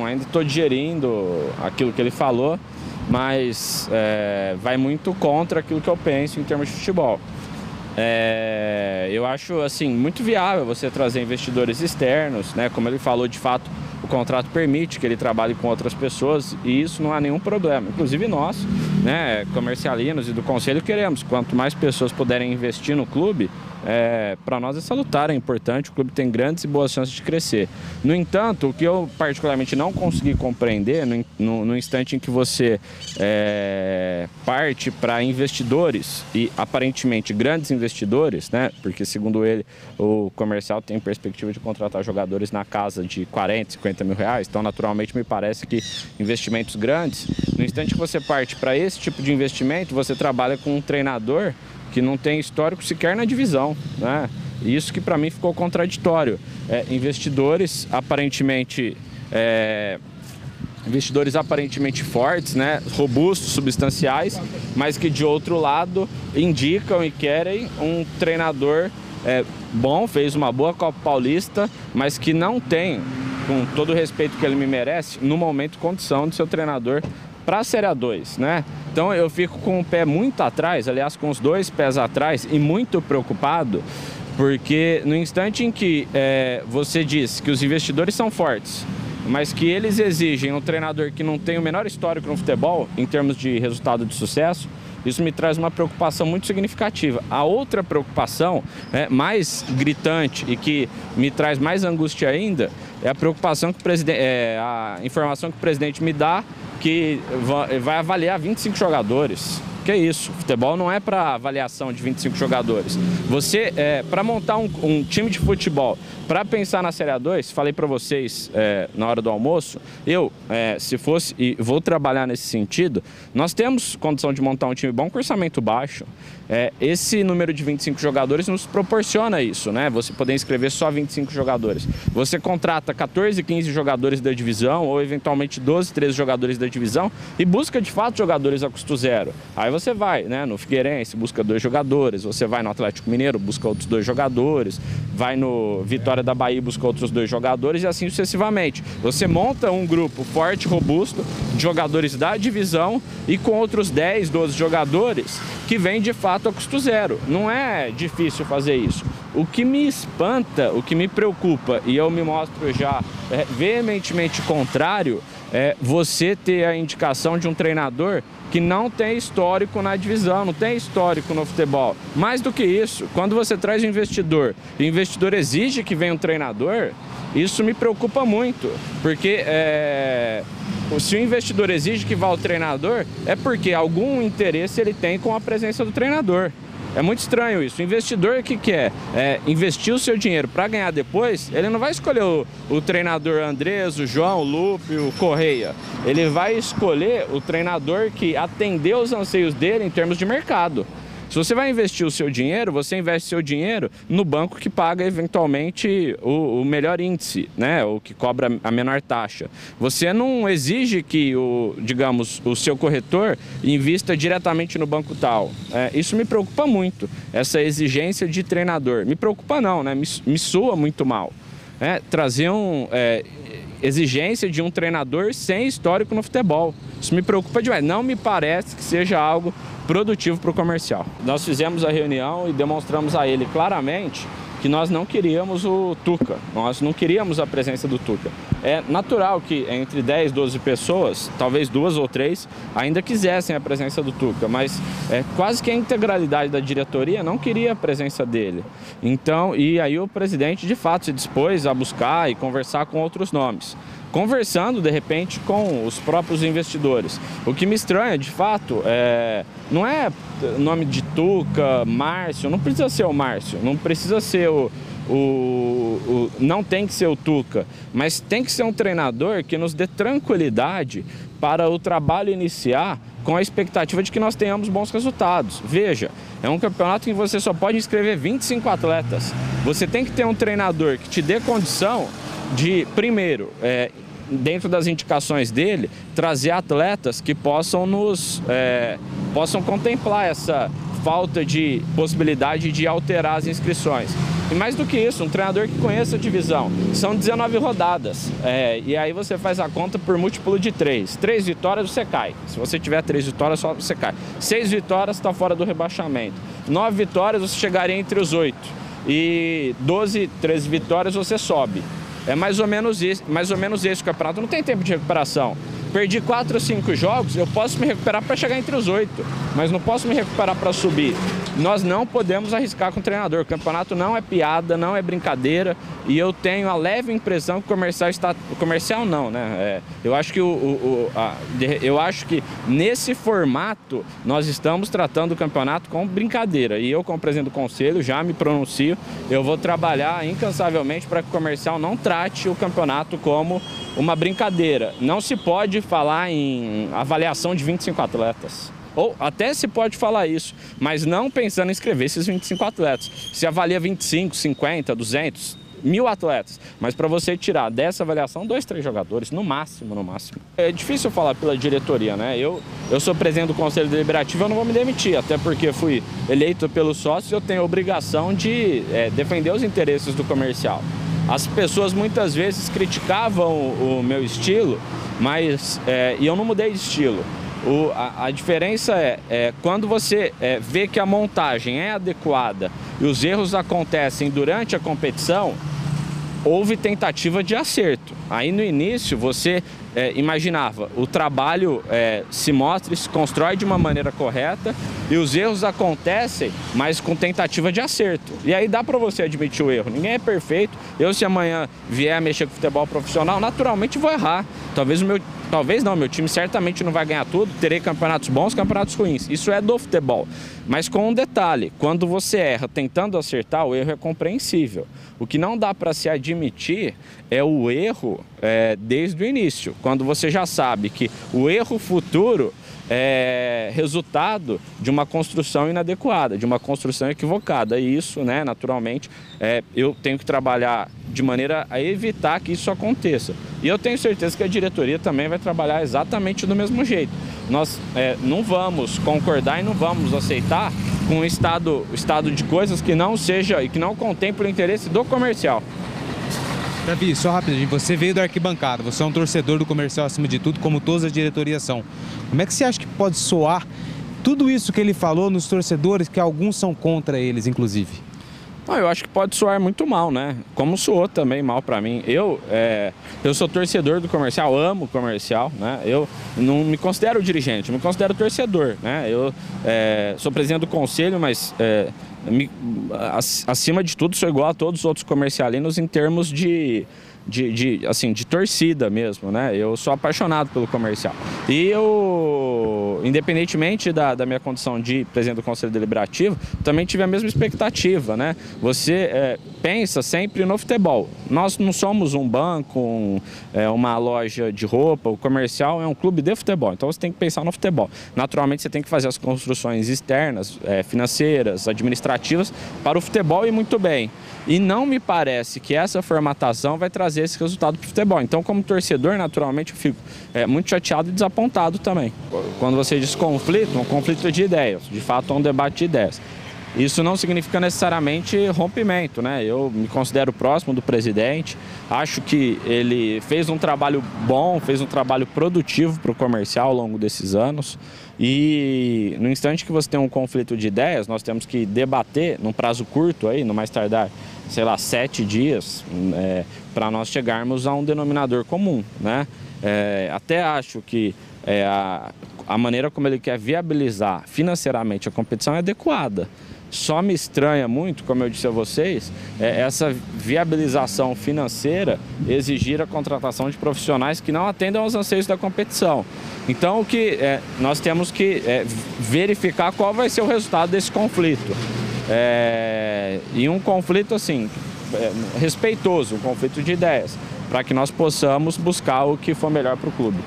Ainda estou digerindo aquilo que ele falou, mas vai muito contra aquilo que eu penso em termos de futebol. Eu acho assim muito viável você trazer investidores externos, né? Como ele falou, de fato o contrato permite que ele trabalhe com outras pessoas e isso não há nenhum problema. Inclusive nós, né, comercialinos e do conselho, queremos quanto mais pessoas puderem investir no clube, para nós é salutar, é importante, o clube tem grandes e boas chances de crescer. No entanto, o que eu particularmente não consegui compreender no instante em que você parte para investidores e aparentemente grandes investidores, né, porque segundo ele o comercial tem perspectiva de contratar jogadores na casa de 40, 50 mil reais, então naturalmente me parece que investimentos grandes, no instante que você parte para esse tipo de investimento, você trabalha com um treinador que não tem histórico sequer na divisão, né? Isso que para mim ficou contraditório. Investidores aparentemente fortes, né? Robustos, substanciais, mas que de outro lado indicam e querem um treinador bom, fez uma boa Copa Paulista, mas que não tem, com todo o respeito que ele me merece, no momento condição de ser o treinador para a Série A2, né? Então eu fico com o pé muito atrás, aliás, com os dois pés atrás e muito preocupado, porque no instante em que você diz que os investidores são fortes, mas que eles exigem um treinador que não tem o menor histórico no futebol, em termos de resultado de sucesso, isso me traz uma preocupação muito significativa. A outra preocupação, mais gritante e que me traz mais angústia ainda, é a preocupação que a informação que o presidente me dá, que vai avaliar 25 jogadores. Que é isso? Futebol não é para avaliação de 25 jogadores. Você, para montar um time de futebol, para pensar na Série A2, falei para vocês na hora do almoço, se fosse, e vou trabalhar nesse sentido, nós temos condição de montar um time bom com orçamento baixo. Esse número de 25 jogadores nos proporciona isso, né? Você poder inscrever só 25 jogadores. Você contrata 14, 15 jogadores da divisão, ou eventualmente 12, 13 jogadores da divisão, e busca de fato jogadores a custo zero. Aí você vai, né, no Figueirense, busca 2 jogadores, você vai no Atlético Mineiro, busca outros 2 jogadores, vai no Vitória da Bahia, busca outros 2 jogadores e assim sucessivamente. Você monta um grupo forte, robusto, de jogadores da divisão e com outros 10, 12 jogadores que vêm de fato a custo zero. Não é difícil fazer isso. O que me espanta, o que me preocupa, e eu me mostro já veementemente contrário, é você ter a indicação de um treinador que não tem histórico na divisão, não tem histórico no futebol. Mais do que isso, quando você traz um investidor e o investidor exige que venha um treinador, isso me preocupa muito, porque se o investidor exige que vá o treinador, é porque algum interesse ele tem com a presença do treinador. É muito estranho isso. O investidor que quer investir o seu dinheiro para ganhar depois, ele não vai escolher o treinador Andrés, o João, o Lupe, o Correia. Ele vai escolher o treinador que atendeu os anseios dele em termos de mercado. Se você vai investir o seu dinheiro, você investe o seu dinheiro no banco que paga eventualmente o melhor índice, né? O que cobra a menor taxa. Você não exige que digamos, o seu corretor invista diretamente no banco tal. Isso me preocupa muito, essa exigência de treinador. Me preocupa não, né? Me soa muito mal. Trazer exigência de um treinador sem histórico no futebol. Isso me preocupa demais. Não me parece que seja algo produtivo para o comercial. Nós fizemos a reunião e demonstramos a ele claramente que nós não queríamos o Tuca, nós não queríamos a presença do Tuca. É natural que entre 10, 12 pessoas, talvez 2 ou 3, ainda quisessem a presença do Tuca, mas quase que a integralidade da diretoria não queria a presença dele. Então, e aí o presidente de fato se dispôs a buscar e conversar com outros nomes. Conversando, de repente, com os próprios investidores. O que me estranha, de fato, não é nome de Tuca, Márcio, não precisa ser o Márcio, não precisa ser não tem que ser o Tuca, mas tem que ser um treinador que nos dê tranquilidade para o trabalho iniciar com a expectativa de que nós tenhamos bons resultados. Veja, é um campeonato em que você só pode inscrever 25 atletas. Você tem que ter um treinador que te dê condição de, primeiro, dentro das indicações dele, trazer atletas que possam possam contemplar essa falta de possibilidade de alterar as inscrições. E mais do que isso, um treinador que conheça a divisão. São 19 rodadas, e aí você faz a conta por múltiplo de 3. 3 vitórias você cai. Se você tiver 3 vitórias, só você cai. 6 vitórias está fora do rebaixamento. 9 vitórias você chegaria entre os 8. E 12, 13 vitórias você sobe. É mais ou menos esse o campeonato. Não tem tempo de recuperação. Perdi 4 ou 5 jogos, eu posso me recuperar para chegar entre os 8, mas não posso me recuperar para subir. Nós não podemos arriscar com o treinador. O campeonato não é piada, não é brincadeira, e eu tenho a leve impressão que o comercial está... Comercial não, né? Eu acho que eu acho que nesse formato nós estamos tratando o campeonato com brincadeira. E eu, como presidente do conselho, já me pronuncio. Eu vou trabalhar incansavelmente para que o comercial não trate o campeonato como uma brincadeira. Não se pode falar em avaliação de 25 atletas. Ou até se pode falar isso, mas não pensando em inscrever esses 25 atletas. Se avalia 25, 50, 200, 1000 atletas. Mas para você tirar dessa avaliação 2, 3 jogadores, no máximo, no máximo. É difícil falar pela diretoria, né? Eu sou presidente do Conselho Deliberativo, eu não vou me demitir, até porque fui eleito pelos sócios e eu tenho a obrigação de defender os interesses do comercial. As pessoas muitas vezes criticavam o meu estilo, mas e eu não mudei de estilo. A diferença é quando você vê que a montagem é adequada e os erros acontecem durante a competição, houve tentativa de acerto. Aí no início você imaginava, o trabalho se mostra e se constrói de uma maneira correta e os erros acontecem, mas com tentativa de acerto. E aí dá para você admitir o erro. Ninguém é perfeito. Eu, se amanhã vier a mexer com futebol profissional, naturalmente vou errar. Talvez não, meu time certamente não vai ganhar tudo, terei campeonatos bons, campeonatos ruins. Isso é do futebol. Mas com um detalhe, quando você erra tentando acertar, o erro é compreensível. O que não dá para se admitir é o erro desde o início, quando você já sabe que o erro futuro é resultado de uma construção inadequada, de uma construção equivocada. E isso, né, naturalmente, eu tenho que trabalhar de maneira a evitar que isso aconteça. E eu tenho certeza que a diretoria também vai trabalhar exatamente do mesmo jeito. Nós não vamos concordar e não vamos aceitar com um estado de coisas que não seja e que não contemple o interesse do comercial. Davi, só rapidinho, você veio da arquibancada, você é um torcedor do comercial acima de tudo, como todas as diretorias são. Como é que você acha que pode soar tudo isso que ele falou nos torcedores, que alguns são contra eles, inclusive? Não, eu acho que pode soar muito mal, né? Como soou também mal para mim. Eu sou torcedor do comercial, amo o comercial, né? Eu não me considero dirigente, eu me considero torcedor, né? Eu sou presidente do conselho, mas acima de tudo sou igual a todos os outros comercialinos em termos de torcida mesmo, né? Eu sou apaixonado pelo comercial. E eu, independentemente da minha condição de presidente do Conselho Deliberativo, também tive a mesma expectativa, né? Você pensa sempre no futebol. Nós não somos um banco, uma loja de roupa, o comercial é um clube de futebol, então você tem que pensar no futebol. Naturalmente você tem que fazer as construções externas, financeiras, administrativas para o futebol e muito bem. E não me parece que essa formatação vai trazer esse resultado para o futebol. Então, como torcedor, naturalmente, eu fico muito chateado e desapontado também. Quando você diz conflito, um conflito de ideias, de fato é um debate de ideias. Isso não significa necessariamente rompimento, né? Eu me considero próximo do presidente, acho que ele fez um trabalho bom, fez um trabalho produtivo para o comercial ao longo desses anos. E no instante que você tem um conflito de ideias, nós temos que debater num prazo curto, aí, no mais tardar, sei lá, 7 dias, para nós chegarmos a um denominador comum, né? Até acho que a maneira como ele quer viabilizar financeiramente a competição é adequada. Só me estranha muito, como eu disse a vocês, essa viabilização financeira exigir a contratação de profissionais que não atendam aos anseios da competição. Então, o que nós temos que verificar qual vai ser o resultado desse conflito. E um conflito, assim, respeitoso, um conflito de ideias, para que nós possamos buscar o que for melhor para o clube.